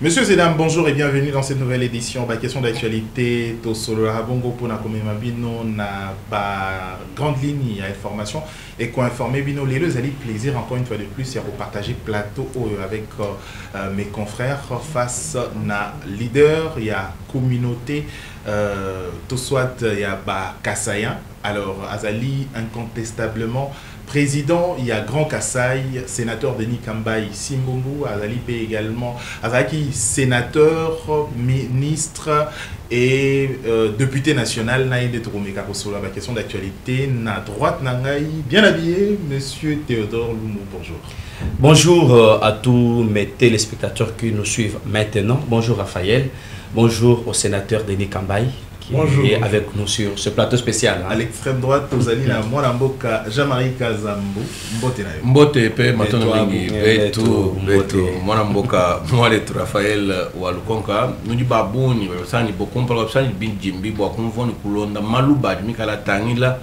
Monsieur Zedam, bonjour et bienvenue dans cette nouvelle édition. Question d'actualité, Tosolo Rabongo pour Nakomemabino, na grande ligne à information et quoi informer Bino. Les deux alliés, plaisir encore une fois de plus, c'est repartager plateau avec mes confrères face na leader, il y a communauté, tout soit il y a Kassayan. Alors Azali incontestablement président, il y a Grand Kassai, sénateur Denis Kambaï Singongu, Azali également, Azaki sénateur, ministre et député national, Naïde Troumeka sur la question d'actualité, na droite Nangaï, bien habillé, monsieur Théodore Loumou, bonjour. Bonjour à tous mes téléspectateurs qui nous suivent maintenant, bonjour Raphaël, bonjour au sénateur Denis Kambaï. Bonjour. Et avec nous sur ce plateau spécial. À l'extrême droite, vous allez à Mwanamboka, Jean-Marie Kazambo, Mbote Nayo. Mbote pe matono mingi, betu, Mwanamboka, Mwaletu Raphaël Walukonka, nous dit babouni, sani bokompa, sani binjimbi, bokumvoni kulonda, maluba, mikala tangila,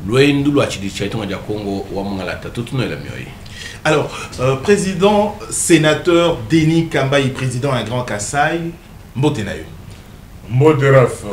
loendu achidi chaitonga ja Congo wa Mwangalata, tout nous est la mieux. Alors, président, sénateur Denis Kambaï, président à Grand Kassai, Mbote Nayo. Modéraf.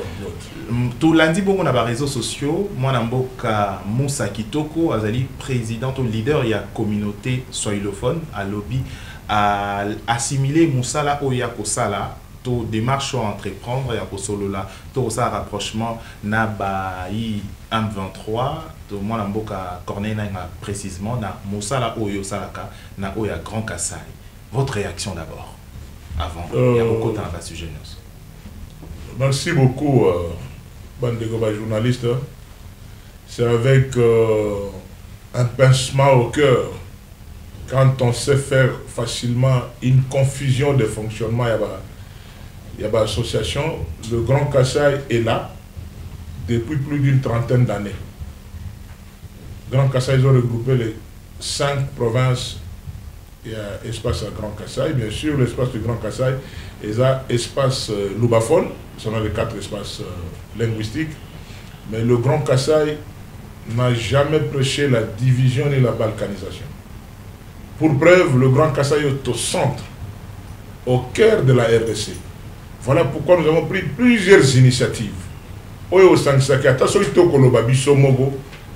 Tout lundi, bon, on a des réseaux sociaux. Moi, Namboka Moussa Kitoko, Azali, président ou leader, il y a communauté soilophone, à lobby, à assimiler Moussa la Oya Kosala, tout démarche à entreprendre, et à Kosolo là, tout ça rapprochement, Nabaï M23, tout moi, Namboka Corneille, précisément, na Moussa la Oyo Salaka, na Oya Grand Kassai. Votre réaction d'abord, avant, il y a beaucoup de temps à ce sujet. Merci beaucoup, bande de journalistes. C'est avec un pincement au cœur quand on sait faire facilement une confusion de fonctionnement. Il y a une association. Le Grand Kassai est là depuis plus d'une trentaine d'années. Grand Kassai, ils ont regroupé les 5 provinces. Il y a espace à Grand Kassai, bien sûr, l'espace du Grand Kassai, et ça, espace Loubaphone, ce sont les 4 espaces linguistiques, mais le Grand Kassai n'a jamais prêché la division ni la balkanisation. Pour preuve, le Grand Kassai est au centre, au cœur de la RDC. Voilà pourquoi nous avons pris plusieurs initiatives.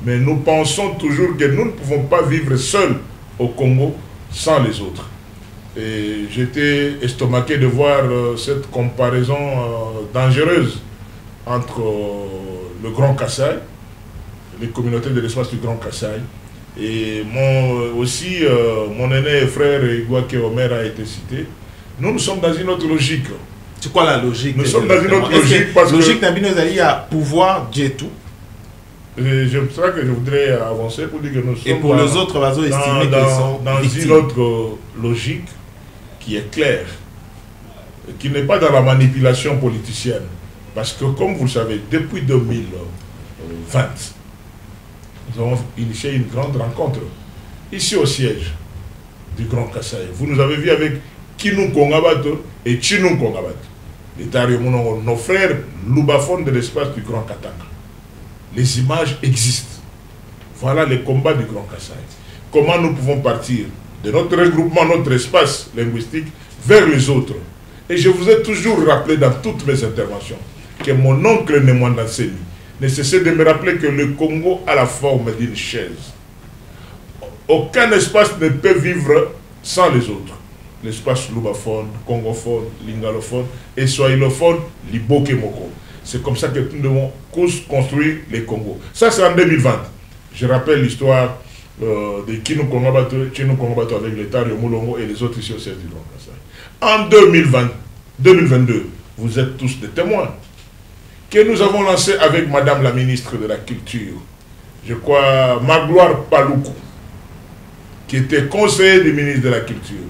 Mais nous pensons toujours que nous ne pouvons pas vivre seuls au Congo, sans les autres. Et j'étais estomaqué de voir cette comparaison dangereuse entre le Grand Kassai, les communautés de l'espace du Grand Kassai, et mon aîné frère Igouake Omer a été cité. Nous sommes dans une autre logique. C'est quoi la logique? Nous sommes dans une autre logique parce que... Logique Nabinozali a pouvoir, Dieu tout. C'est ça que je voudrais avancer pour dire que nous sommes et pour les autres, dans une autre logique qui est claire, qui n'est pas dans la manipulation politicienne. Parce que comme vous le savez, depuis 2020, nous avons initié une grande rencontre ici au siège du Grand Kassai. Vous nous avez vu avec Kinou Kongabato et Chinou Kongabato. Nos frères Loubaphone de l'espace du Grand Katanga. Les images existent. Voilà les combats du Grand Kassai. Comment nous pouvons partir de notre regroupement, notre espace linguistique, vers les autres. Et je vous ai toujours rappelé dans toutes mes interventions que mon oncle Nemwanda Seni ne cessait de me rappeler que le Congo a la forme d'une chaise. Aucun espace ne peut vivre sans les autres. L'espace loubaphone, congophone, lingalophone et swahilophone, liboke moko. C'est comme ça que nous devons construire les Congos. Ça, c'est en 2020. Je rappelle l'histoire de Kinou Kongabato avec l'État de Moulongo et les autres ici au siège du Grand Kassai. En 2022, vous êtes tous des témoins que nous avons lancé avec Madame la ministre de la Culture, je crois, Magloire Paloukou, qui était conseiller du ministre de la Culture,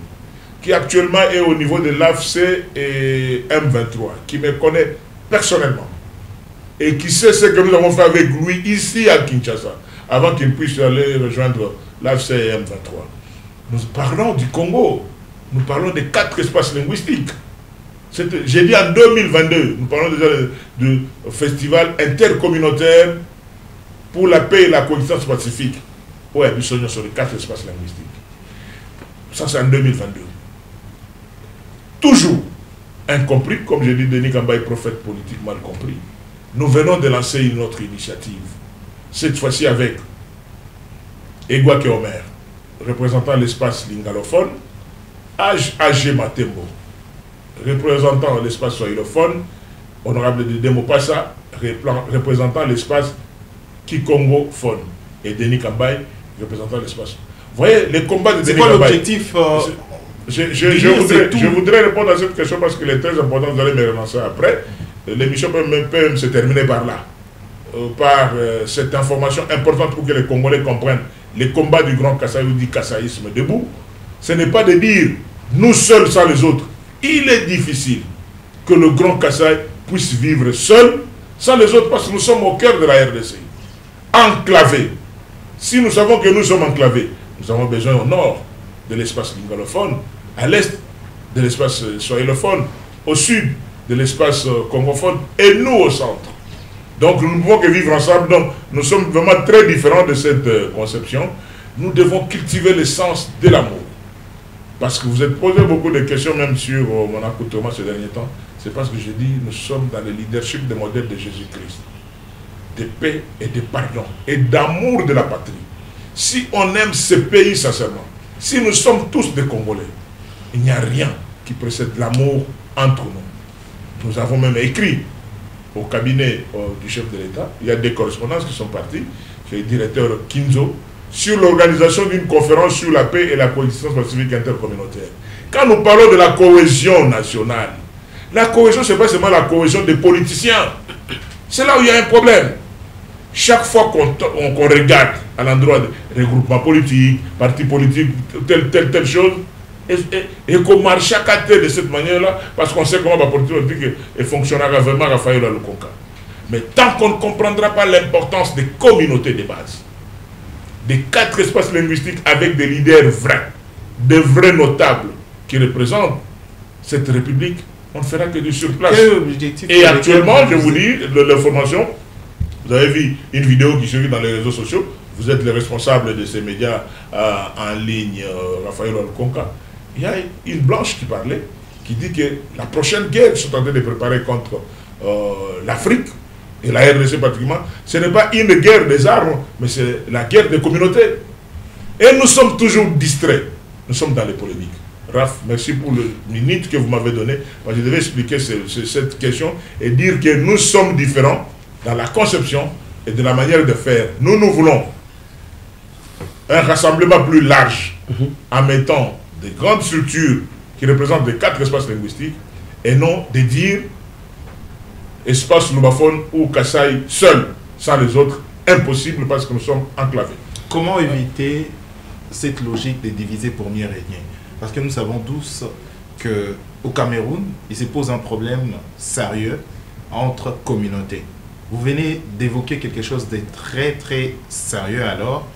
qui actuellement est au niveau de l'AFC et M23, qui me connaît personnellement et qui sait ce que nous avons fait avec lui ici à Kinshasa avant qu'il puisse aller rejoindre l'AFC et M23. Nous parlons du Congo, nous parlons des 4 espaces linguistiques. J'ai dit en 2022, nous parlons déjà du festival intercommunautaire pour la paix et la coexistence pacifique. Oui, nous sommes sur les 4 espaces linguistiques. Ça, c'est en 2022. Toujours, incompris, comme je dis, Denis Kambaye, prophète politique mal compris. Nous venons de lancer une autre initiative, cette fois-ci avec Egwake Omer, représentant l'espace lingalophone, AG Matembo, représentant l'espace swahilophone, honorable Dédé Mopassa, représentant l'espace kikongophone, et Denis Kambaye, représentant l'espace. Vous voyez, les combats de Denis Kambaye... C'est quoi l'objectif je voudrais répondre à cette question parce qu'elle est très importante, vous allez me relancer après. L'émission peut même se terminer par là, par cette information importante pour que les Congolais comprennent les combats du Grand Kasaï ou du Kasaïsme debout. Ce n'est pas de dire nous seuls sans les autres. Il est difficile que le Grand Kasaï puisse vivre seul sans les autres parce que nous sommes au cœur de la RDC. Enclavés. Si nous savons que nous sommes enclavés, nous avons besoin au nord de l'espace lingalophone, à l'est de l'espace swahilophone, au sud de l'espace congophone et nous au centre. Donc nous ne pouvons que vivre ensemble. Donc nous sommes vraiment très différents de cette conception. Nous devons cultiver l'essence de l'amour. Parce que vous êtes posé beaucoup de questions même sur mon accoutrement ces derniers temps. C'est parce que je dis nous sommes dans le leadership des modèles de Jésus-Christ. De paix et de pardon et d'amour de la patrie. Si on aime ce pays sincèrement, si nous sommes tous des Congolais, il n'y a rien qui précède l'amour entre nous. Nous avons même écrit au cabinet du chef de l'État, il y a des correspondances qui sont parties, chez le directeur Kinzo, sur l'organisation d'une conférence sur la paix et la coexistence pacifique intercommunautaire. Quand nous parlons de la cohésion nationale, la cohésion, ce n'est pas seulement la cohésion des politiciens. C'est là où il y a un problème. Chaque fois qu'on regarde à l'endroit des regroupements politiques, partis politiques, telle chose, et qu'on marche chaque côté de cette manière-là, parce qu'on sait comment la politique fonctionnera vraiment à Fayola Lukonka. Mais tant qu'on ne comprendra pas l'importance des communautés de base, des 4 espaces linguistiques avec des leaders vrais, des vrais notables qui représentent cette République, on ne fera que du surplace. Et actuellement, je vous dis, l'information, vous avez vu une vidéo qui circule dans les réseaux sociaux, vous êtes le responsable de ces médias en ligne, Raphaël Lukonka. Il y a une blanche qui parlait, qui dit que la prochaine guerre qu'ils sont en train de préparer contre l'Afrique, et la RDC particulièrement, ce n'est pas une guerre des armes, mais c'est la guerre des communautés. Et nous sommes toujours distraits. Nous sommes dans les polémiques. Raph, merci pour le minute que vous m'avez donné. Moi, je devais expliquer cette question et dire que nous sommes différents dans la conception et de la manière de faire. Nous voulons un rassemblement plus large en mettant des grandes structures qui représentent les 4 espaces linguistiques et non de dire espace lubaphone ou Kasaï seul, sans les autres, impossible parce que nous sommes enclavés. Comment éviter cette logique de diviser pour mieux régner? Parce que nous savons tous qu'au Cameroun, il se pose un problème sérieux entre communautés. Vous venez d'évoquer quelque chose de très très sérieux alors,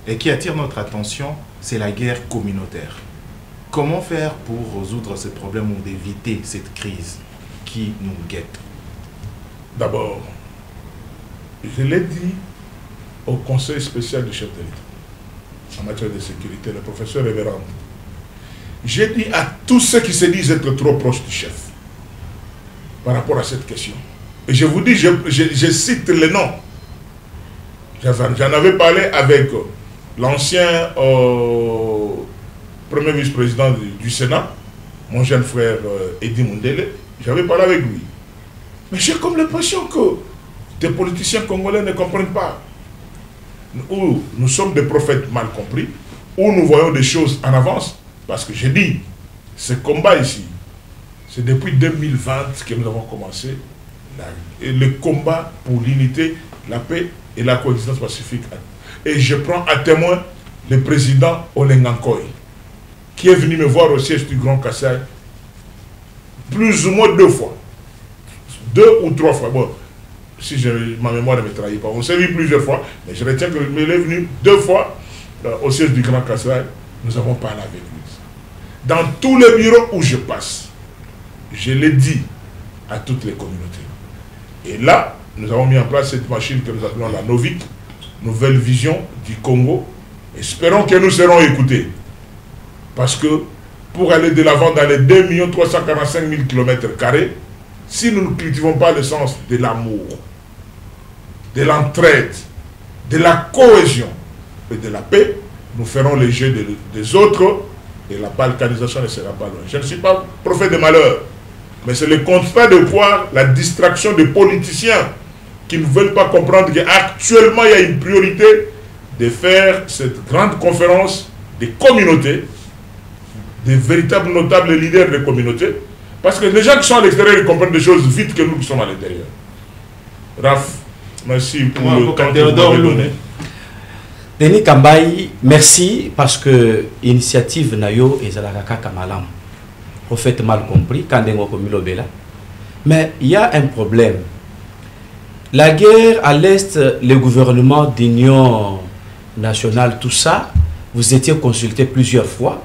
et qui attire notre attention, c'est la guerre communautaire. Comment faire pour résoudre ce problème ou d'éviter cette crise qui nous guette? D'abord, je l'ai dit au Conseil spécial du chef de l'État en matière de sécurité, le professeur Révérend. J'ai dit à tous ceux qui se disent être trop proches du chef par rapport à cette question. Et je vous dis, je cite les noms. J'en avais parlé avec l'ancien premier vice-président du Sénat, mon jeune frère Eddy Mundele. J'avais parlé avec lui. Mais j'ai comme l'impression que des politiciens congolais ne comprennent pas. Ou nous sommes des prophètes mal compris, ou nous voyons des choses en avance. Parce que j'ai dit, ce combat ici, c'est depuis 2020 que nous avons commencé le combat pour l'unité, la paix et la coexistence pacifique. Et je prends à témoin le président Olengankoy, qui est venu me voir au siège du Grand Kasaï plus ou moins 2 fois. 2 ou 3 fois. Bon, si ma mémoire ne me trahit pas. On s'est vu plusieurs fois, mais je retiens qu'il est venu 2 fois au siège du Grand Kasaï. Nous avons parlé avec lui. Dans tous les bureaux où je passe, je l'ai dit à toutes les communautés. Et là, nous avons mis en place cette machine que nous appelons la NOVIC, Nouvelle Vision du Congo. Espérons que nous serons écoutés. Parce que pour aller de l'avant dans les 2 345 000 km², si nous ne cultivons pas le sens de l'amour, de l'entraide, de la cohésion et de la paix, nous ferons les jeux des autres et la balkanisation ne sera pas loin. Je ne suis pas prophète de malheur, mais c'est le constat de voir la distraction des politiciens qui ne veulent pas comprendre qu'actuellement il y a une priorité de faire cette grande conférence des communautés, des véritables notables leaders des communautés, parce que les gens qui sont à l'extérieur ils comprennent des choses vite que nous qui sommes à l'intérieur. Raph, merci pour le temps que vous m'avez donné. Denis Kambaï, merci parce que l'initiative Nayo et Zalakaka Kamalam ont fait mal compris quand on a commis l'obéla. Mais il y a un problème. La guerre à l'Est, le gouvernement d'union nationale, tout ça, vous étiez consulté plusieurs fois.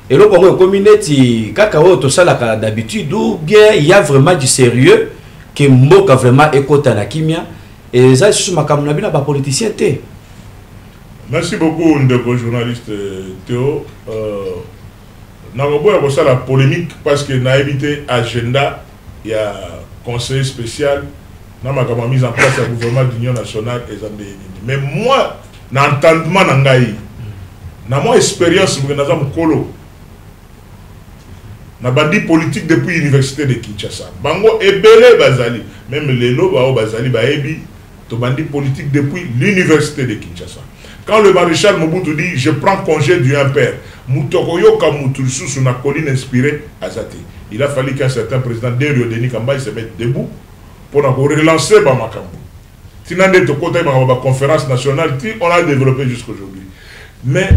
Et là, pour la communauté, tout ça d'habitude, il y a vraiment du sérieux qui moque vraiment écouter la kimia. Et ça, c'est ma camarade, pas politicien. Merci beaucoup, ndeko journaliste Théo. Nagobo a la polémique parce que n'a évité agenda, il y a conseil spécial, n'a ma mise en place le gouvernement d'union nationale et mais moi, n'entendement n'angaï, n'a moi expérience pour n'a mukolo, n'a bandi politique depuis l'université de Kinshasa. Bango ebele bazali, même les lots bazali baebi, to bandi politique depuis l'université de Kinshasa. Quand le maréchal Mobutu dit « Je prends congé du impère », Moutokoyo Kamoutousou sur la colline inspirée à Zate. Il a fallu qu'un certain président Denis Kambaï se mette debout pour relancer Bamakambu. Sinon, la conférence nationale, on a développé jusqu'à aujourd'hui. Mais,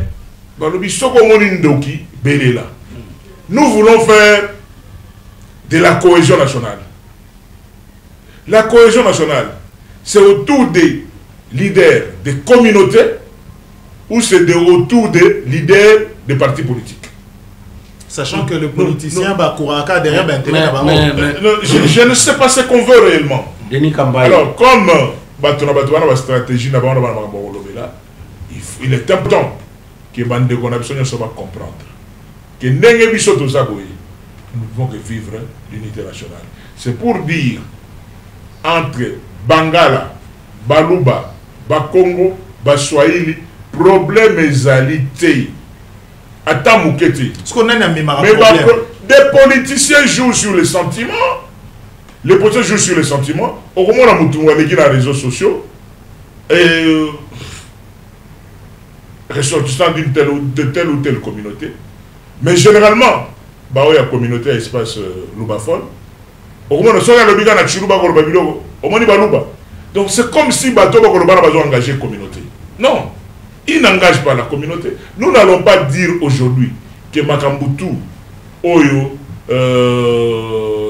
nous voulons faire de la cohésion nationale. La cohésion nationale, c'est autour des leaders des communautés ou c'est autour des leaders des partis politiques. Sachant que le politicien va courir derrière je ne sais pas ce qu'on veut réellement. Alors, comme la stratégie, il est important que Bande Connexion soit comprendre que nous devons vivre l'unité nationale. C'est pour dire entre Bangala, Baluba, Bakongo, Baswahili, problème égalité. Attends, Mouketi. Mais des politiciens jouent sur les sentiments. Les politiciens jouent sur les sentiments. Au moment où on a les réseaux sociaux, et ressortissant de telle ou telle communauté. Mais généralement, il y a une communauté à espace Loubafol. Au moment où on a le bigan à Chilouba, au moment où donc c'est comme si Bato a engagé la communauté. Non, il n'engage pas la communauté. Nous n'allons pas dire aujourd'hui que Makambutu, Oyo,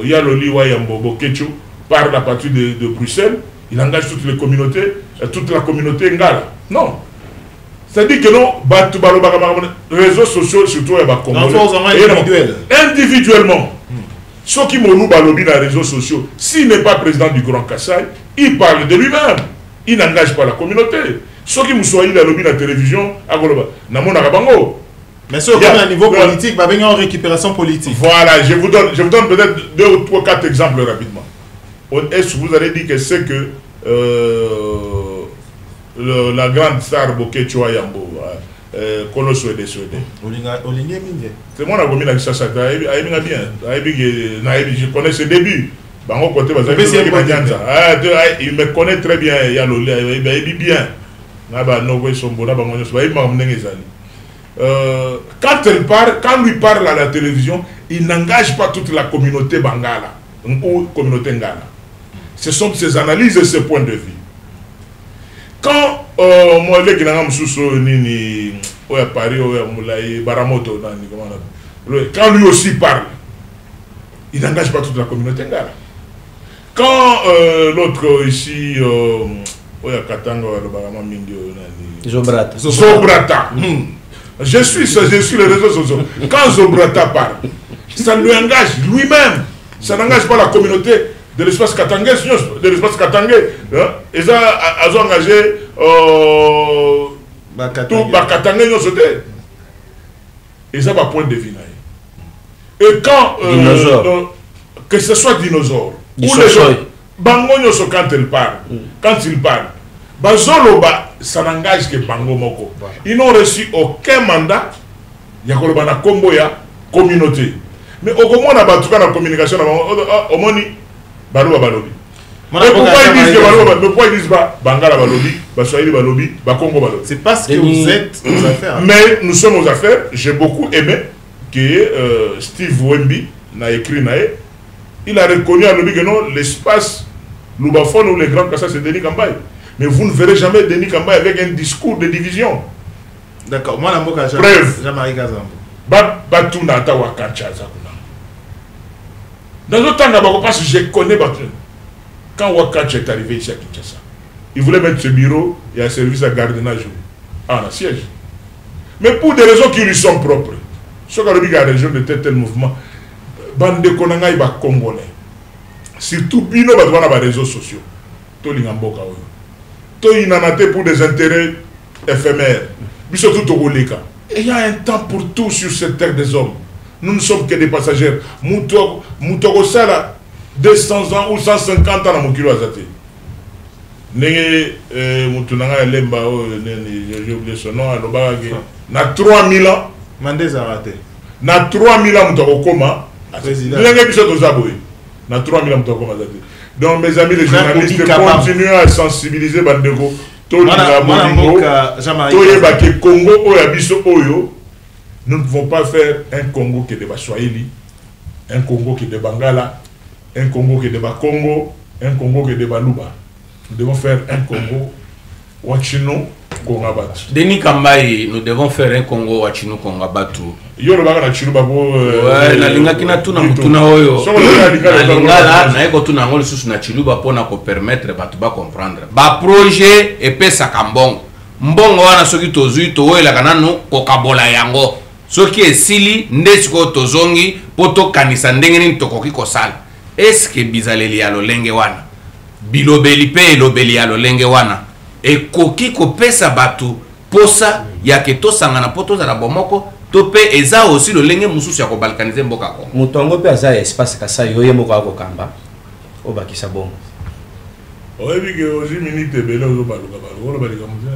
Yaloliwa Yambobo, Ketchou, parle à partir de Bruxelles, il engage toutes les communautés, toute la communauté Ngala. Non. C'est-à-dire que non, les réseaux sociaux, surtout, individuellement. Ceux qui m'ont balobi dans les réseaux sociaux, s'il n'est pas président du Grand Kassai, il parle de lui-même. Il n'engage pas la communauté. Ceux qui me sont dans la télévision, mais ceux qui sont à niveau politique, va venir en récupération politique. Voilà, je vous donne peut-être 2 ou 3, 4 exemples rapidement. Est-ce que vous allez dire que c'est que la grande star Boké Chua Yambo, Kolo Suédé Suédé. C'est moi qui ai ça, je connais ses débuts. Il me connaît très bien, il bien. Quand lui parle à la télévision, il n'engage pas toute la communauté Bangala ou communauté Ngala. Ce sont ses analyses et ses points de vue. Quand moi, quand lui aussi parle, il n'engage pas toute la communauté Ngala. Quand l'autre ici, Zobrata, je suis les réseaux sociaux. Quand Zobrata parle, ça lui engage lui-même. Ça n'engage pas la communauté de l'espace katangais. Ils ont engagé tout Katangais. Ils ont un point de vue. Et quand que ce soit dinosaure ou les autres, Bango Nyoso quand il parle, Bazoloba, ça n'engage que Bango Moko. Ils n'ont reçu aucun mandat. Il y a un combo ya communauté. Mais au moment où on a la communication, au moment où Baloba Balobi. Mais pourquoi ils disent pas Bangala Balobi, Baswahili Balobi, Bakongo Balobi? C'est parce que vous êtes aux affaires. Mais nous sommes aux affaires. J'ai beaucoup aimé que Steve Wemby n'a écrit naé. Il a reconnu à l'objet que non, l'espace Loubafone ou les grands Kassa, c'est Denis Kambaye. Mais vous ne verrez jamais Denis Kambaye avec un discours de division. D'accord. Moi, la moka, Jean-Marie Kazambo. Batuna Atawa Kancha Zakuna. Dans le temps d'abord, parce que je connais Batuna. Quand Wakacha est arrivé ici à Kinshasa, il voulait mettre ce bureau et un service à gardiennage en siège. Mais pour des raisons qui lui sont propres. Ce qu'on a dit la région de tel mouvement, bande de Konanga va congolais. Surtout Bino va voir les réseaux sociaux. Tout l'ingamboka. Tout inanate pour des intérêts éphémères. Surtout Togoleka. Et il y a un temps pour tout sur cette terre des hommes. Nous ne sommes que des passagers. Moutoko Sala, 200 ans ou 150 ans dans mon kilo azate. Nenge Moutunanga Lemba, j'ai oublié son nom, na 3000 ans. Mandé Zarate. Na 3000 ans, Moutoko Koma. Nenge Bichot Ozaboui. Na 3000 ans, Moutoko Koma. Donc mes amis les journalistes, continuent à sensibiliser Bandeko. Congo, nous ne pouvons pas faire un Congo qui est de Baswahili, un Congo qui est de Bangala, un Congo qui est de Bakongo, un Congo qui est de Baluba. Nous devons faire un Congo Wachino Kongabatu. Denis Kambaye, nous devons faire un Congo Wachino Kongabatu. Yo le bagana chilubabo. Ouais, na linga kina tuna mutuna oyo. Na linga la na eko tuna ngoli susu na chiluba pona ko permettre batu ba comprendre. Ba projet epesa kambongo. Mbongo wana soki tozui to oyo la kanano ko kabola yango. Soki esili ndesiko tozongi poto kanisa ndenge ni tokoki kosala. Est-ce que bizaleli ya lolenge wana? Bilobeli pe lobeli ya lolenge wana. Ekoki ko pesa batu posa ya keto sangana poto za bomoko. Topé eza aussi le lenge mususu ya ko balkaniser mboka ko. Mutongo pe aza espace kasa yoye moko ako kamba. Obakisa bongo. Oyebi ke ozi minute bele ozo baluka baluka balika muza.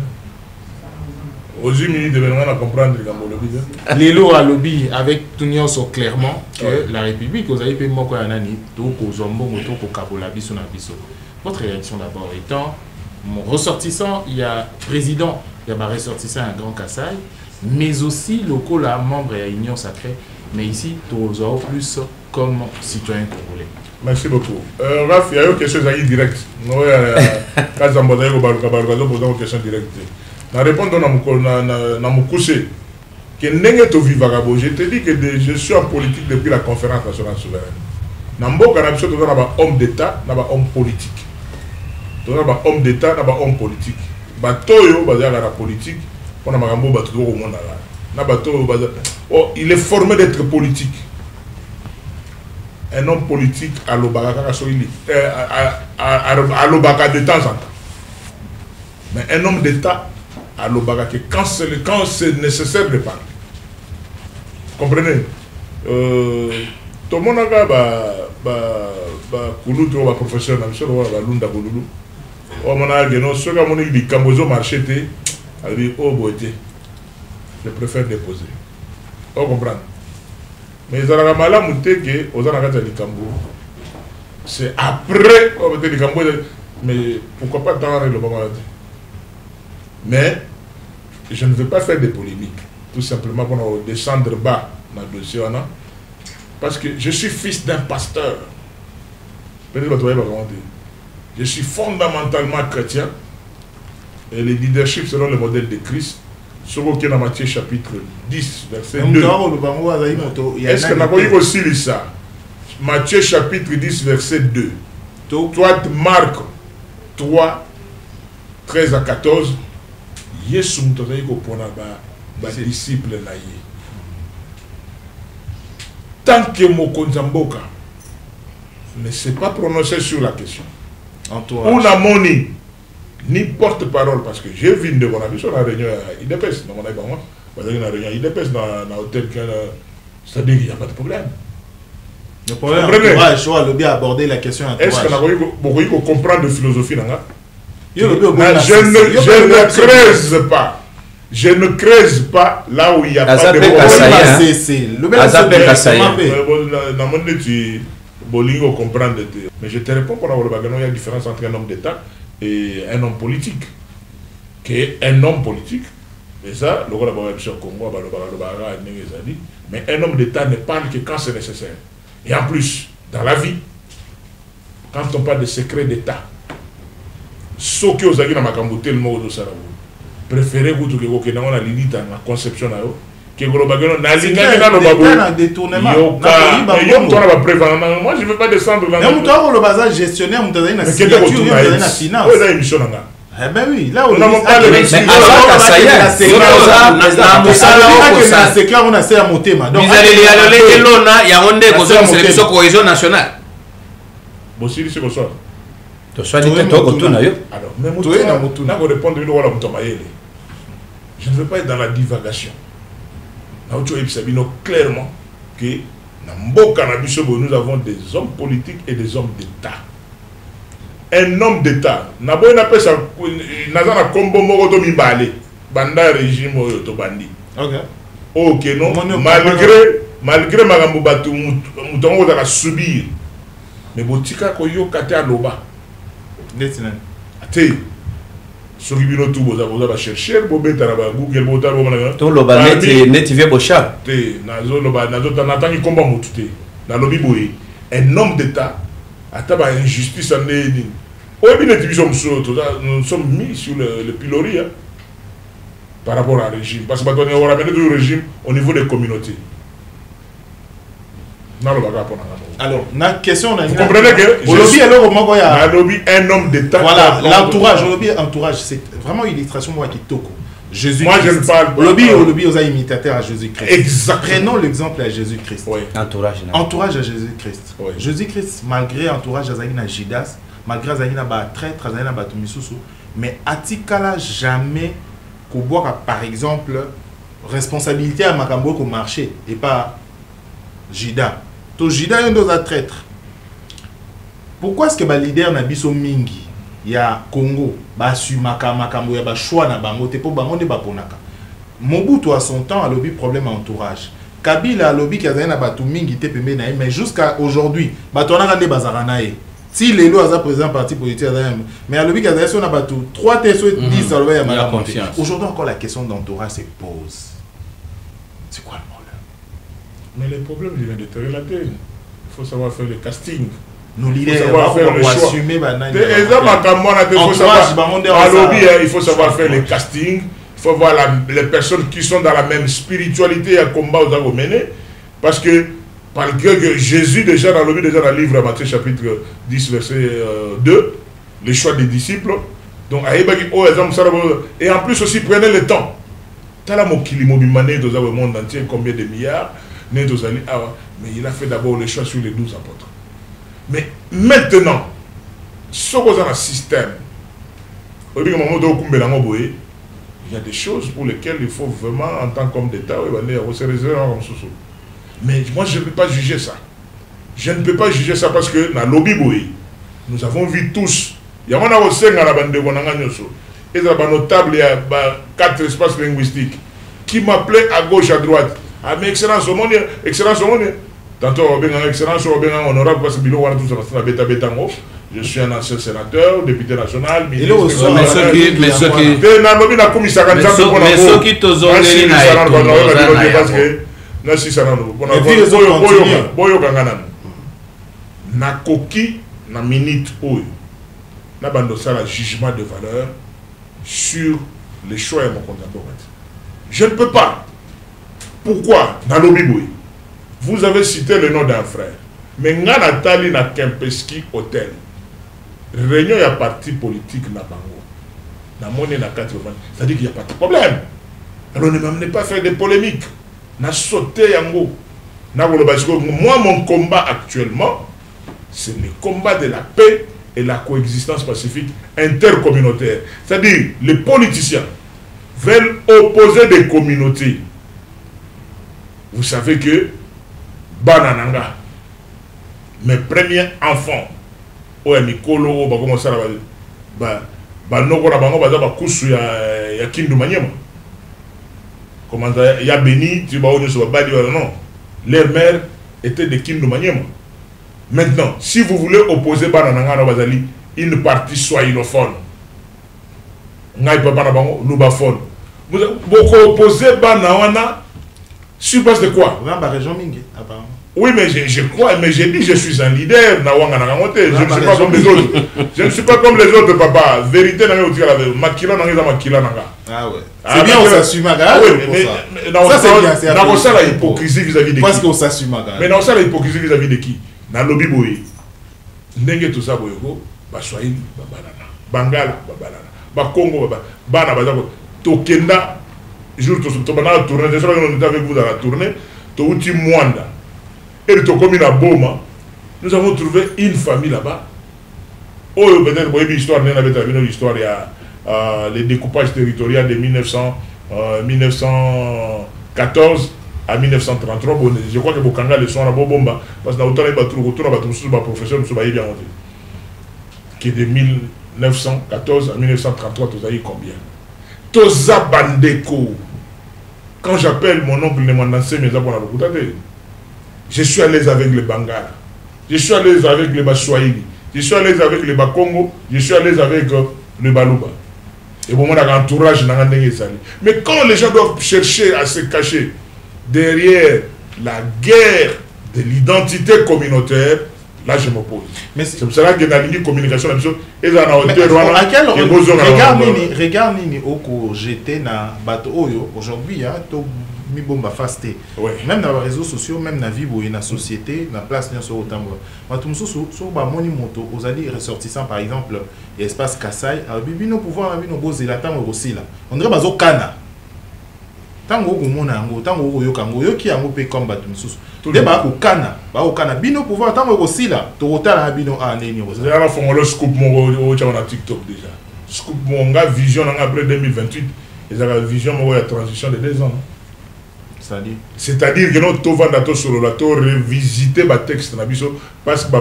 Ozi minute bele ngana comprendre kambo lobi. Lelo a lobby avec Tunyoso clairement que la République vous avez payé moko ya nani to ko zombongo to ko kabola biso na biso. Votre réaction d'abord étant mon ressortissant, il y a président, il y a ma ressortissant un grand Kassai. Mais aussi locaux là, membres et Union Sacrée, mais ici, tous en plus comme citoyens congolais. Merci beaucoup. Raph, il y a une question directe. Nous, quand on a posé une question directe. La réponse dans mon coucher, que je te dis que je suis en politique depuis la conférence nationale souveraine. Nambo Kanabso, tu as un homme d'État, tu as un homme politique. Tu as un homme d'État, tu as un homme politique. Batoyo, basé à la politique. Il est formé d'être politique. Un homme politique à l'Obaka de temps en temps. Mais un homme d'État à l'Obaka quand c'est nécessaire de parler. Comprenez? Tout le monde a un professeur, je préfère déposer. On comprend. Mais ils ont mal à monter que aux Anakata du Cambo. C'est après on va dire Cambo. Mais pourquoi pas dans le moment? Mais je ne veux pas faire des polémiques. Tout simplement pour descendre bas dans le dossier. Parce que je suis fils d'un pasteur. Peut-être que vous voyez comment dire. Je suis fondamentalement chrétien. Et le leadership selon le modèle de Christ. Sur dans Matthieu chapitre 10, verset 2. Est-ce que nous avons aussi lu ça? Matthieu chapitre 10, verset 2. Toi, Marc 3, 13 à 14. Yesu mtozayi kopona ba disciple na ye. Tant que Mokonzi Mboka ne s'est pas prononcé sur la question. On a moni ni porte-parole, parce que j'ai vu de mon avis sur la réunion à IDPS, dans mon avis, dans la réunion à IDPS, dans l'hôtel, c'est-à-dire qu'il n'y a pas de problème. Le problème, entourage, le bien aborder la question entourage. Est-ce qu'on a comprendre de philosophie? Je ne creuse pas. Je ne creuse pas là où il n'y a pas de problème. Mais je te réponds qu'il y a une différence entre un homme d'État et un homme politique. Un homme politique, et ça, le Congo, mais un homme d'État ne parle que quand c'est nécessaire. Et en plus, dans la vie, quand on parle de secret d'État, ce que vous avez dans ma camboute, le mot de Sarabou, préférez vous que vous ayez la limite dans la conception, que vous ayez la limite dans le détournement. Moi, je ne veux pas descendre dans le gestionnaire, vous avez une signature, vous avez une finance. Eh ben oui, là on a cohésion nationale. Je ne veux pas être dans la divagation. Clairement que nous avons des hommes politiques et des hommes d'État. Un homme d'État, n'a pas appelé ça, n'a pas combo moroto mibale, banda régime to bandi. Ok non, malgré magambo batu mutongo za subir. Mais botika ko yo kate aloba. Netinen. Ate. So bino tu boza ba chercher bo beta na ba Google bota bo na. To loba net vie bocha. Te nazo loba nazo tanatani komba mutu te. Na lobi boye. Un homme d'État ataba injustice en nini. Nous sommes mis sur le pilori par rapport au régime. Parce que nous avons ramené le régime au niveau des communautés. Alors, la question, vous comprenez que un homme d'État. Voilà, l'entourage, entourage, c'est vraiment une illustration moi qui toko. Jésus. Moi, je ne parle pas. Lobby aux imitateur à Jésus-Christ. Exactement. Prenons l'exemple à Jésus-Christ. Oui. Entourage à Jésus-Christ. Oui. Jésus-Christ, malgré entourage à Judas, malgré Zayina ba traître, Zayina ba Tumisusu, mais Atikala jamais qu'on voit par exemple responsabilité à Makambo au marché et pas Jida. To Jida est un dos à traître. Pourquoi est-ce que le leader n'a biso mingi ya Congo ba su Makambo ya ba choix na bango te po bango ne ba ponaka. Mobutu à son temps a lobby problème entourage. Kabila a lobby qui a Zayina ba mingi te pembe na mais jusqu'à aujourd'hui ba tonaka de bazarana e. Si les lois sont présents parti politique, mais à l'objet qu'il y a 3 TSO 10 à l'objet, il y a confiance. Aujourd'hui encore la question d'entourage se pose. C'est quoi le problème? Mais le problème, je viens de te relater. Il faut savoir faire le casting. Nos leaders, il faut faire le choix. Il faut savoir faire le casting. Il faut voir les personnes qui sont dans la même spiritualité et à combat aux avons mené. Parce que malgré que Jésus, déjà dans le livre Matthieu chapitre 10, verset 2, les choix des disciples, donc, et en plus aussi, prenez le temps. Dans le monde entier, combien de milliards, mais il a fait d'abord le choix sur les 12 apôtres. Mais maintenant, ce qu'on a dans le système, il y a des choses pour lesquelles il faut vraiment, en tant qu'homme d'État, se réserver comme ça. Mais moi, je ne peux pas juger ça. Je ne peux pas juger ça parce que dans le lobby, nous avons vu tous. Il y a un aussi dans la bande de Bonanganyoso. Et dans la notable, il y a 4 espaces linguistiques qui m'appelaient à gauche, à droite. Ah, mais excellence au monde, excellence au monde. Tantôt, excellence au monde, honorable, parce que je suis un ancien sénateur, député national, ministre. Mais ceux qui nakoki na minute oyo na bando sala jugement de valeur sur les choix de mon contemporain. Je ne peux pas. Pourquoi? Dans l'Obiboui, vous avez cité le nom d'un frère. Mais ngana tali na Kempeski Hotel. Réunion ya parti politique na bango. Na monnaie na 80. C'est-à-dire qu'il n'y a pas de problème. Alors ne m'amenez pas à faire des polémiques. Na sauté yango. Moi, mon combat actuellement, c'est le combat de la paix et la coexistence pacifique intercommunautaire. C'est-à-dire, les politiciens veulent opposer des communautés. Vous savez que Banananga, mes premiers enfants oya mikolo ba commencer ba noko na bango baza ba kusu ya Kindu Manyema. Comment ça ya béni tu ba onyo so ba badi non. Leur mère était de Kindu Manyema. Maintenant, si vous voulez opposer Banananga na bazali une partie swahiliphone. Ngai papa na bango lubaphone. Vous opposez Banawana sur base de quoi? Dans la région Mingi apparemment. Oui, mais je crois, mais j'ai dit je suis un leader. Je ne suis pas comme les autres. Je ne suis pas comme les autres, papa. Vérité, Makila n'a Makila n'a. Ah ouais. C'est bien, on s'assume. Ah oui, mais ça c'est bien. C'est la hypocrisie vis-à-vis de qui? Parce qu'on s'assume. Mais dans ça la hypocrisie vis-à-vis de qui? Dans le lobby boy. N'engage tout ça boyoko. Baswahili, babalana. Bangala, babalana. Bakongo, bana bazako. Tokenda. Jour to bana tourner. Je sais pas qu'on était avec vous dans la tournée. Touti Mwanda. Et le Tokomi na Boma, nous avons trouvé une famille là-bas. Oh, peut-être, vous avez l'histoire, nous avons vu l'histoire, il y a les découpages territoriaux de 1914 à 1933. Bon, je crois que Bokanga le sont à Bobomba, parce que nous avons trouvé un professeur, nous avons bien qui est de 1914 à 1933, vous avez combien? Toza Bandeko. Quand j'appelle mon oncle, il demande d'enseigner mes abonnés à l'hôpital. Je suis à l'aise avec les Bangala, je suis à l'aise avec les Baswahili, je suis à l'aise avec les Bakongo, je suis à l'aise avec le Baluba. Et bon, on a un entourage. Mais quand les gens doivent chercher à se cacher derrière la guerre de l'identité communautaire, là je m'oppose. C'est pour cela que dans la communication, regarde Nini Oko, j'étais dans bateau aujourd'hui, mi bomba fasté. Même dans les réseaux sociaux, même dans la vie, dans la société, dans la place, dans sur autant. Sur ba moni moto, aux alliés ressortissants par exemple, l'espace Kassai, bibi no pouvoir na bino boze la tango aussi là. On dirait bazo kana. Tango ko mona ngo, tango ko yokango, yoki yango pe comme batumsusu. Débat ko kana, ba ko kana bino pouvoir tango aussi là. To otala bino a neni ko. C'est là fond le scoop mon au na TikTok déjà. Scoop mon gars vision après 2028, ils ont la vision mon la transition de 2 ans. C'est-à-dire que nous devons revisiter le texte parce que la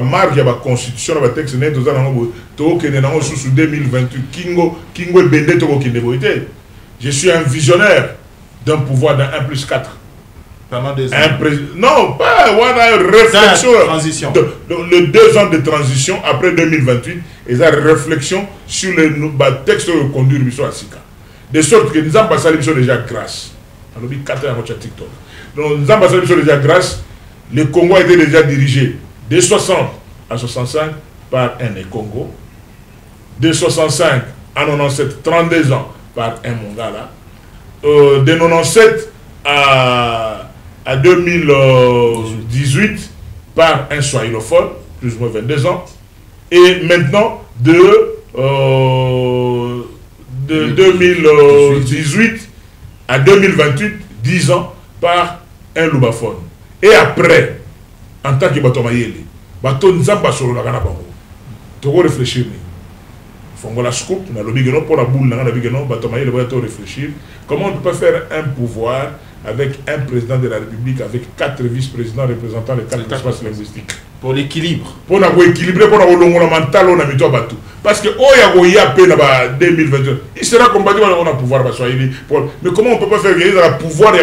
constitution de texte est sous 2028. Je suis un visionnaire d'un pouvoir d'un 1+4. Pendant 2 ans. Non, pas une réflexion. Transition. Les 2 ans de transition après 2028, et la réflexion sur le texte de conduire à Sika. De sorte que nous avons passé déjà grâce. Donc, nous avons passé déjà grâce. Le Congo a été déjà dirigé de 60 à 65 par un Congo, de 65 à 97, 32 ans par un Mongala, de 97 à 2018 par un Swahilophone, plus ou moins 22 ans, et maintenant de 2018 à 2028, 10 ans par un lubaphone. Et après, en tant que Batomayele, Baton Nzamba sur la Gana Bango, tu vas réfléchir. Fongo la scoop, na lobigeno pour la boule, na lobigeno, Batomayele va réfléchir. Comment on peut faire un pouvoir avec un président de la République, avec 4 vice-présidents représentant les 4 espaces linguistiques? Pour l'équilibre. Pour équilibrer, pour le mental, on a mis tout bateau. Parce que il y a peine à 2022. Il sera combattu on a pouvoir. Mais comment on ne peut pas faire gagner le pouvoir et à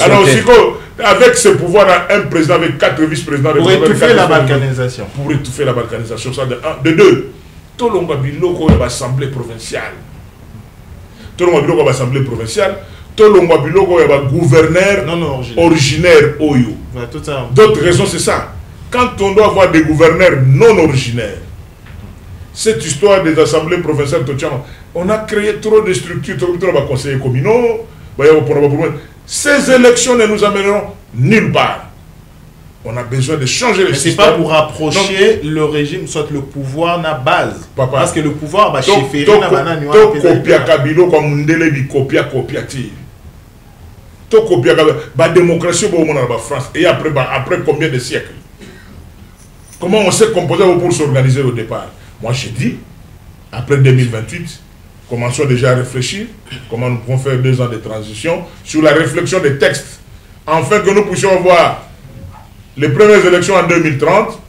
alors, avec ce pouvoir, un président avec 4 vice-présidents. Pour étouffer la balkanisation. Pour étouffer la balkanisation. Ça, de 2. Tout le monde a vu l'Assemblée provinciale. Tout le monde a vu l'Assemblée provinciale. Tout le monde a vu le gouverneur originaire Oyo. D'autres raisons, c'est ça. Quand on doit avoir des gouverneurs non originaires, cette histoire des assemblées provinciales, on a créé trop de structures, trop de conseillers communaux. Ces élections ne nous amèneront nulle part. On a besoin de changer le système. Ce n'est pas pour rapprocher le régime, soit le pouvoir na base. Papa. Parce que le pouvoir va chefferie na banane. Copia Kabilo comme Ndelebi copia ti. To copia ba démocratie au monde en France et après combien de siècles? Comment on s'est composé pour s'organiser au départ? Moi je dis après 2028, commençons déjà à réfléchir comment nous pouvons faire 2 ans de transition sur la réflexion des textes, afin que nous puissions avoir les premières élections en 2030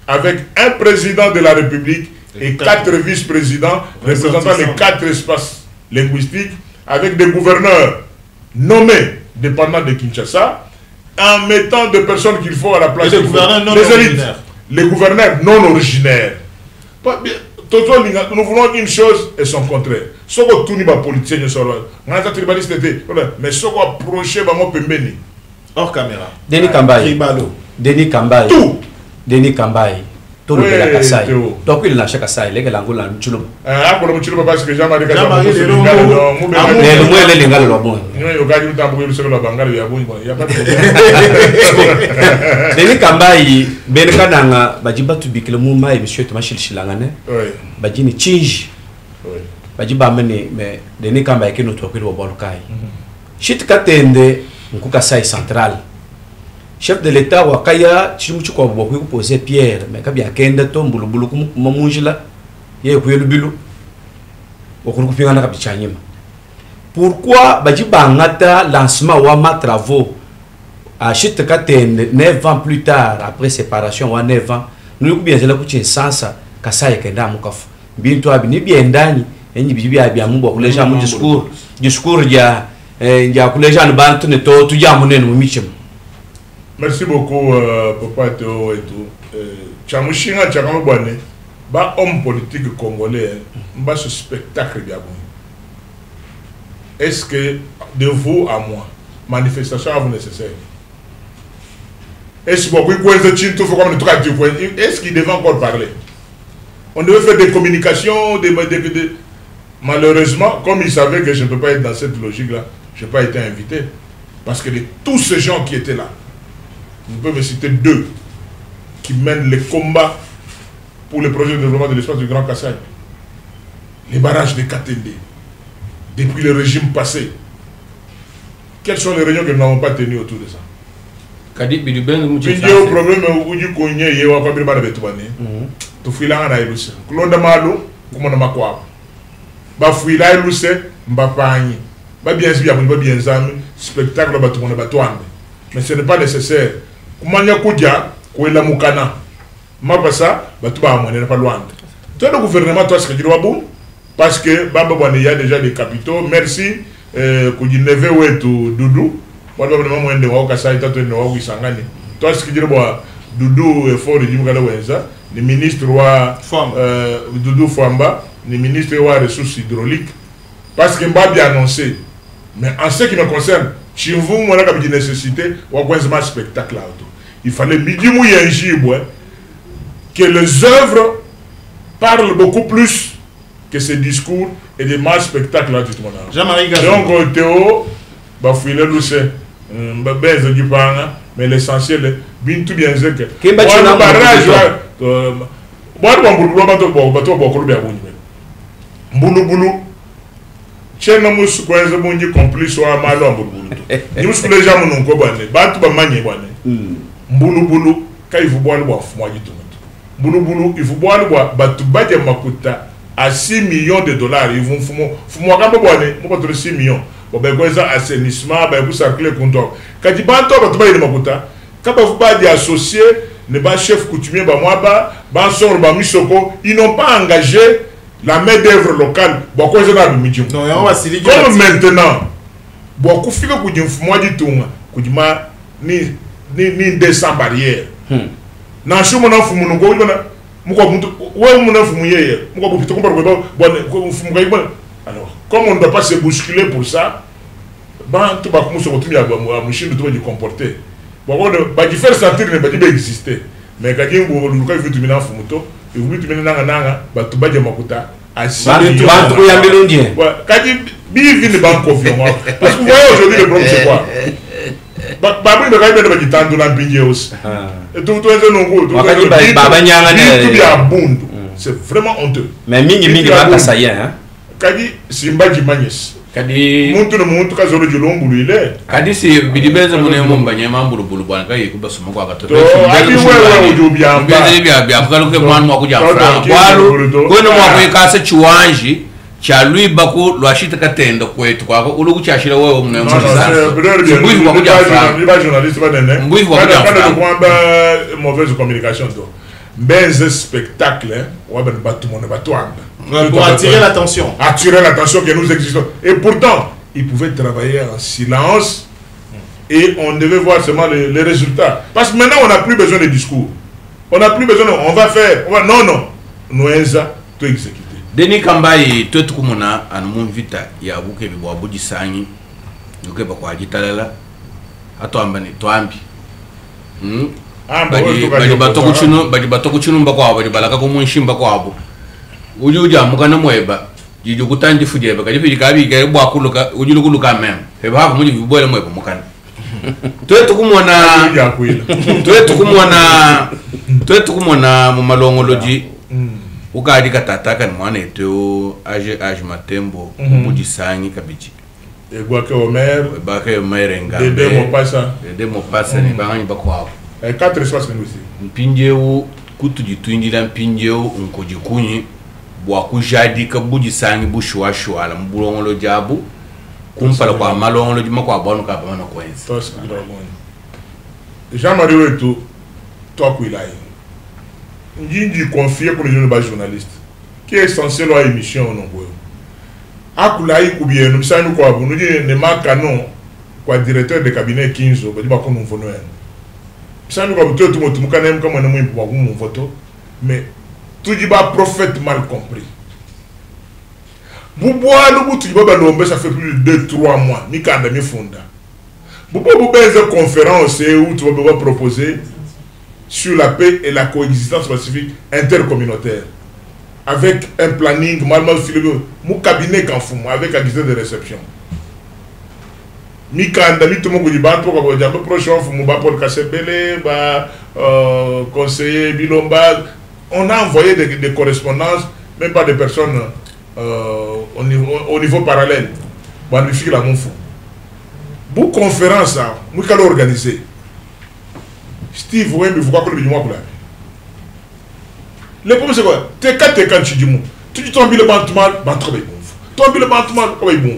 avec un président de la République et 4 vice-présidents représentant les 4 espaces linguistiques avec des gouverneurs nommés dépendant de Kinshasa en mettant des personnes qu'il faut à la place des gouverneurs non originaires. Les gouverneurs non originaires. Nous voulons une chose et son contraire. Ce que tout le monde politicien ne sort mais ce qu'on approche hors caméra. Denis Kambaye. Denis Kambaye. Tout. Denis Kambaye. Tout le monde Kassai. Donc il lâche Kassai. Les gars l'angola n'chulo. Ah pour le n'chulo parce que jamais les gars. Les gars le bon. Au gars du temps pour le seul la bangal il y a bon. Il y a pas de Denis Kambaye benka nanga bajiba tubikile muma et monsieur Thomas Chilchilangane. Oui. Bajini change. Oui. Bajiba mene mais Denis Kambaye ke notre okili wa bolukai. Shit katende nkuka sai central. Chef de l'État wakaya chimuchu kwa bokwe poser Pierre mais kabi akenda to mbulubulu kumunjila ye kuyelubulu okuru kupingana kabichanyima. Pourquoi bajiba ngata lancement wa ma travaux à chute katende 9 ans plus tard après séparation wa 9 ans nous bien zela kuchi sansa kasai kenda mukafu bintu abini biendani enyi bibi abia mumbo kuleja mu discours ya kuleja nbantu ne to tujamunene mu michim. Merci beaucoup, Papa Théo et tout. Chamushinga Tchakamobane, ba homme politique congolais, ba ce spectacle bien bon. Est-ce que de vous à moi, manifestation à vous nécessaire? Est-ce qu'il devait encore parler? On devait faire des communications, malheureusement, comme il savait que je ne peux pas être dans cette logique-là, je n'ai pas été invité. Parce que de tous ces gens qui étaient là, je peux me citer 2 qui mènent les combats pour le projet de développement de l'espace du Grand Kassai. Les barrages de Katende, depuis le régime passé. Quelles sont les réunions que nous n'avons pas tenues autour de ça? Kadi Biduben il y a un problème où il y a un problème de tu fais là, il y a un problème. Il y a un spectacle. Mais ce n'est pas nécessaire. Comment il y a un mukana. Ma passa, tu vas amener pas loin. Toi le gouvernement toi ce que tu dois bon parce que il y a déjà des capitaux. Merci que tu neve ou tout Doudou. Moi le gouvernement de Wakasa est en train Sangani. Toi ce que tu dois Doudou est fort de Jimukala Wenza, le ministre wa Doudou Famba, le ministre wa ressources hydrauliques parce que m'a bien annoncé. Mais en ce qui me concerne, si vous m'avez une nécessité, ou un spectacle là. Il fallait que les œuvres parlent beaucoup plus que ces discours et des mal spectacles là. Jean-Marie donc Théo, mais l'essentiel, bien tout bien c'est que chena musu kwenza bunji complice wa malo mbulu ni musu leja mununko bane bantu bamanye bane mbulu kaivu bwana bwa fumwa jitumatu mbulu ifu bwana bwa batu baje makuta à 6 millions de dollars ils vont fumwa kamba bwane mbato 6 millions bobe kweza assainissement ba kusakle konto kadi bantu batu baje makuta kaba fubaje associé ne ba chef coutumier ba mwaba ba sor ba misoko ils n'ont pas engagé la main d'œuvre locale, beaucoup de gens comme maintenant, beaucoup de gens qui ont ni 200 barrières. Na shumo na fumu ngo ibona muko muntu we muna fumu yeye muko bupito ko barko bon fumu ga ibona. Alors comme on ne doit pas se bousculer pour ça, ben tout ba ko muso ko tumi aba mushindu to ba comporter. Bon ba di faire sentir ne ba di exister. Mais quand il vous le cas vous tu mena fumu to et vous tu mena nanga ba tu ba makuta asi ba tu ya melondien. Ouais, quand il vit une banque confiance parce que vous voyez aujourd'hui le problème c'est quoi? Babu ndo kaibenda bagitando na mpinje aussi. Et tout les nongo tout abundu. C'est vraiment honteux. Mais mingi ba kasaya hein. Kadi simbaji magnes. Kadi muntu no muntu kazolo jolongulu ile. Kadi si bidibenza mune mombanye mambulu bulu bwana kai kubasoma kwa katoto. Adi wewe ujubyamba. Bidibenza bya kukalo ke mwana mwakuja fra. Kwalo kweno mwakwe kase chiwanji cha lui bako lo ashita katenda kwetu kwako ulugu cha shira wewe mna mbuivu kwa journaliste ba nene mbuivu kwa mauvaise communication do benze spectacle wa ben batu mon batouanga pour attirer l'attention que nous existons et pourtant ils pouvaient travailler en silence et on devait voir seulement les résultats parce que maintenant on n'a plus besoin de discours on n'a plus besoin on va faire non nous tout exécuter Denis Kambai twetu kumona anu vita ya buke bibo abuji sanyi yuke bakwa jitalala ato ambani twambi badi batoko chinu mbakwa badi balaka ko munshi mbakwa abo ujuja mukana mweba jiju kutanji fujeba kajifi kabi ga bwa kuluka ujulu kuluka mem heba hapo muji bibole mweba mukana twetu kumona mu malongoloji ukadi katataka ni mwana eteo age matembo muji sanyi kabiji egwake Omer nga dede mopasa ni banganyi bakwa 4 espaces linguistiques mpinjeu kutujitwindira mpinjeu nkojikunyi bwa kujadi kabuji sanyi bushwashwala mbulongolo jabu kumpala kwa malongolo jima kwa bonu ka bana kwenza Jean-Marie Wetu Tokwilai Njinji confié pour les jeunes journalistes qui est essentiel à l'émission nombreux Akulai Koubien nous savons quoi vous nous dites ne manquons quoi directeur de cabinet 15 ba di ba ko nous vono en savons quoi tout le monde kanem comme on pour mon photo mais tout dit ba prophète mal compris Bouboua nous tout ba lombe ça fait plus de 2-3 mois ni kanda mi fonda Boubouba une conférence où tu vas proposer sur la paix et la coexistence pacifique intercommunautaire avec un planning mal filmé mon cabinet kanfumo avec un guichet de réception mi kanda mi tout mon godiba to ko jambe prochain fumo ba Paul Kasebele ba conseiller Bilomba on a envoyé des correspondances même pas des personnes au niveau parallèle ba mi fi la mon fou bu conférence ça mu kala organiser Steve Wemby vous quoi le bidou moi le problème c'est quoi t'es quand tu dis moi tu dis tomber le bantement travail bon tomber le bantement travail bon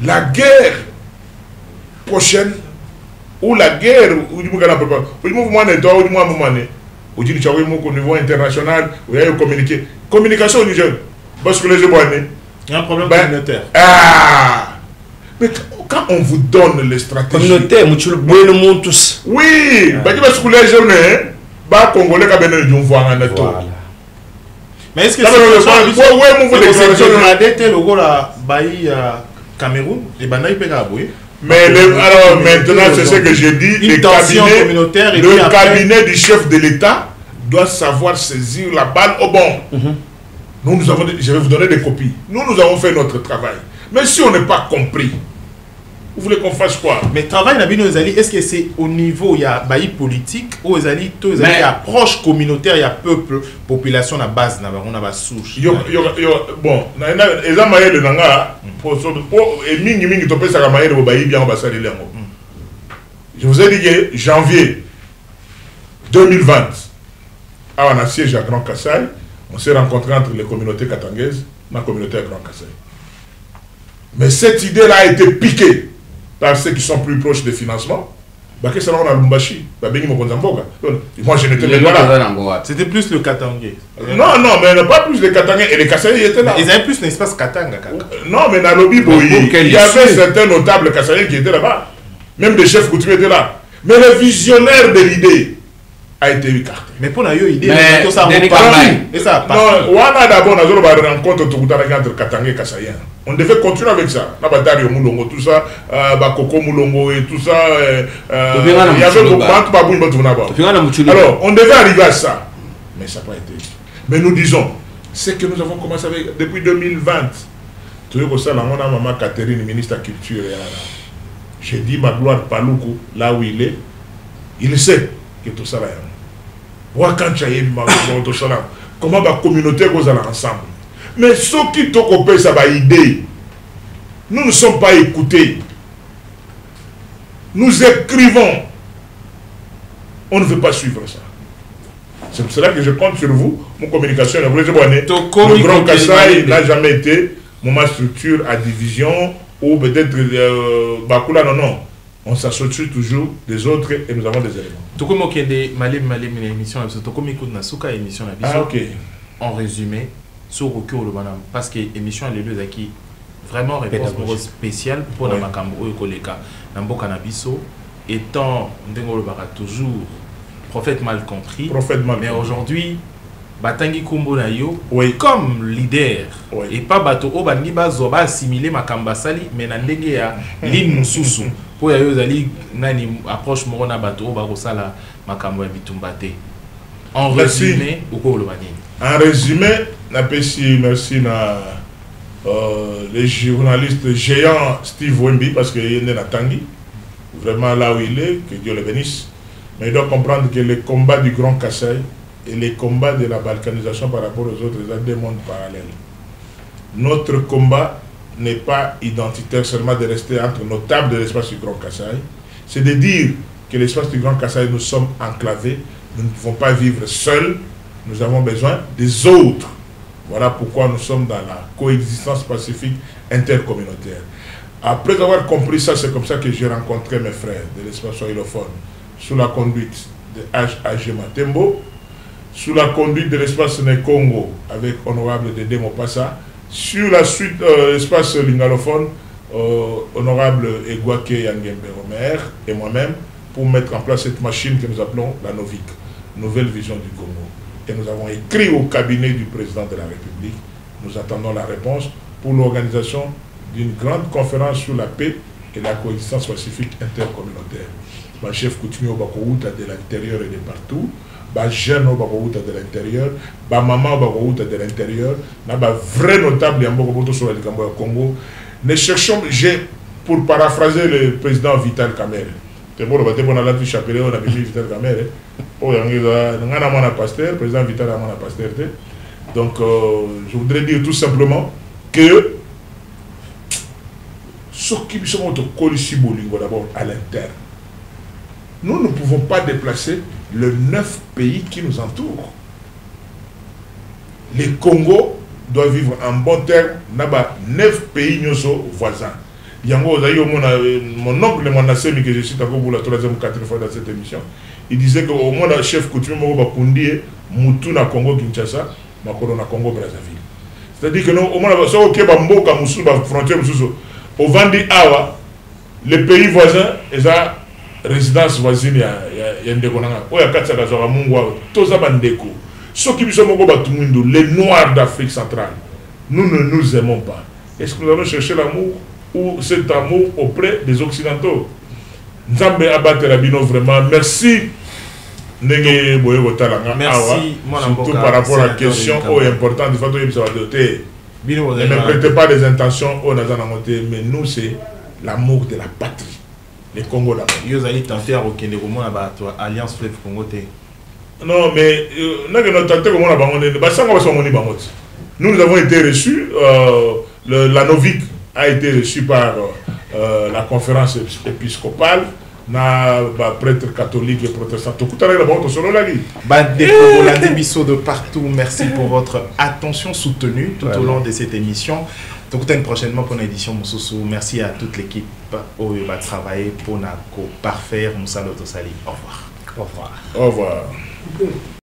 la guerre prochaine ou la guerre ou du Mugana papa ou du mouvement de toi ou du mouvement ou du Tchaoui au niveau international où il y a communication au Niger parce que les gens il y a un problème communautaire mais quand on vous donne les stratégies communautaire le monde tous oui parce que les jeunes ba congolais ka benen jom voix en neto mais est-ce que c'est le gros la baï Cameroun et banaï pegaboué mais alors maintenant c'est ce que je dis le cabinet du chef de l'État doit savoir saisir la balle au bon. Nous avons je vais vous donner des copies. Nous avons fait notre travail. Mais si on n'est pas compris, vous voulez qu'on fasse quoi? Mais travail n'a bien est-ce que c'est au niveau il y a bailli politique ou il y a approche communautaire, il y a peuple, population à base, on a souche. Bon, les amaïs de Nanga, et mingi topé ça amaïs de bailli bien ambassade de l'Ango. Je vous ai dit que janvier 2020, on a siège à Grand Kassai, on s'est rencontré entre les communautés katangaises et la communauté à Grand Kassai. Mais cette idée-là a été piquée par ceux qui sont plus proches des financements. Moi, je n'étais même pas là. C'était plus le Katangais. Non, mais pas plus les Katangais. Et les Kassai étaient là. Ils avaient plus l'espace Katanga. Non, mais dans le Biboyi, il y avait certains notables Kassai qui étaient là-bas. Même des chefs coutumiers étaient là. Mais le visionnaire de l'idée a été écarté. Mais pour une idée, tout ça et ça non, on a d'abord une rencontre entre Katanga et Kassaïen. On devait continuer avec ça. Nabadario Moulongo, tout ça, Bakoko Moulongo et tout ça. Il y avait alors, on devait arriver à ça. Mais ça n'a pas été. Mais nous disons, c'est que nous avons commencé avec depuis 2020. Tu vois que ça, on a maman Catherine, ministre de la Culture. J'ai dit ma gloire Paloukou, là où il sait que tout ça là. Comment la communauté goes ensemble. Mais ceux qui t'ont coupé ça va idée. Nous ne sommes pas écoutés. Nous écrivons. On ne veut pas suivre ça. C'est pour cela que je compte sur vous. Mon communication, le Grand Kasaï n'a jamais été ma structure à division ou peut-être Bakula, non. On s'associe toujours des autres et nous avons des éléments. Tokomo Kende, Malim, l'émission, Tokomo Koudna Souka, émission, ok. En résumé, sur Rokyo Lobanam, parce que l'émission, elle est deux qui vraiment réponse spéciale pour la Makambo et Koleka. Nambo Kanabiso, étant Ndengolo Bara toujours prophète mal compris. Mais aujourd'hui, Batangi Kumbo Nayo, comme leader, et pas Bato Obani Bazoba assimiler Makamba Sali, mais Nandenge ya Lin Mususu. Pour y aller, Nani approche Morona Bato Barosala Makambo et Bitumbate. En résumé, en résumé, merci les journalistes géants Steve Wemby, parce qu'il est à Tanguy, vraiment là où il est, que Dieu le bénisse. Mais il doit comprendre que les combats du Grand Kasaï et les combats de la balkanisation par rapport aux autres, ils ont deux mondes parallèles. Notre combat n'est pas identitaire seulement de rester entre nos tables de l'espace du Grand Kasaï, c'est de dire que l'espace du Grand Kasaï, nous sommes enclavés, nous ne pouvons pas vivre seuls, nous avons besoin des autres. Voilà pourquoi nous sommes dans la coexistence pacifique intercommunautaire. Après avoir compris ça, c'est comme ça que j'ai rencontré mes frères de l'espace swahilophone, sous la conduite de H.A.G. Matembo, sous la conduite de l'espace Congo avec honorable Dédé Mopassa, sur la suite l'espace lingalophone, honorable Egwake Yangembe Omer et moi-même, pour mettre en place cette machine que nous appelons la NOVIC, Nouvelle Vision du Congo. Et nous avons écrit au cabinet du président de la République. Nous attendons la réponse pour l'organisation d'une grande conférence sur la paix et la coexistence pacifique intercommunautaire. Ma chef coutumier au Bakouta de l'intérieur et de partout, ma jeune au Bakouta de l'intérieur, ma maman au Bakouta de l'intérieur, ma vrai notable Yambokoboto sur le Congo. Nous cherchons, pour paraphraser le président Vital Kamerhe, c'est bon, on a la chapelet, on a mis Vital Kamerhe. On a un pasteur, président Vital a un pasteur. Donc, je voudrais dire tout simplement que ce qui sont d'abord à l'interne, nous ne pouvons pas déplacer les 9 pays qui nous entourent. Les Congo doivent vivre en bon terme dans 9 pays voisins. Mon oncle Manassemi, que je cite encore pour la 3e ou 4e fois dans cette émission, il disait qu'au moins le chef coutumier Bakundi, Moutou na Congo Kinshasa, Makoro na Congo Brazzaville. C'est-à-dire que nous, au moins, si on a Mboka Moussou, la frontière Moussou, au Vandi Awa, les pays voisins, ils ont résidence voisine, il y a un déconanga. Il y a 4 ans, tous les bandeko. Ceux qui sont les Noirs d'Afrique centrale, nous ne nous aimons pas. Est-ce que nous allons chercher l'amour ou cet amour auprès des Occidentaux? Nzambe abattre la bino vraiment. Merci. Merci, surtout par rapport à la question importante du fait que ça va doter. Ne me prêtez pas des intentions au Nazanamoté, mais nous, c'est l'amour de la patrie. Les Congo d'abord. Vous allez tenter à reconnaître Alliance Fleuve Congo. Non, mais nous avons été reçus, la NOVIC a été reçue par la conférence épiscopale, prêtre catholique et protestant. De partout, merci pour votre attention soutenue tout au long de cette émission. Donc, prochainement pour une édition Moussoussou. Merci à toute l'équipe qui va travailler pour parfaire Moussa Lotosali. Au revoir. Au revoir. Au revoir.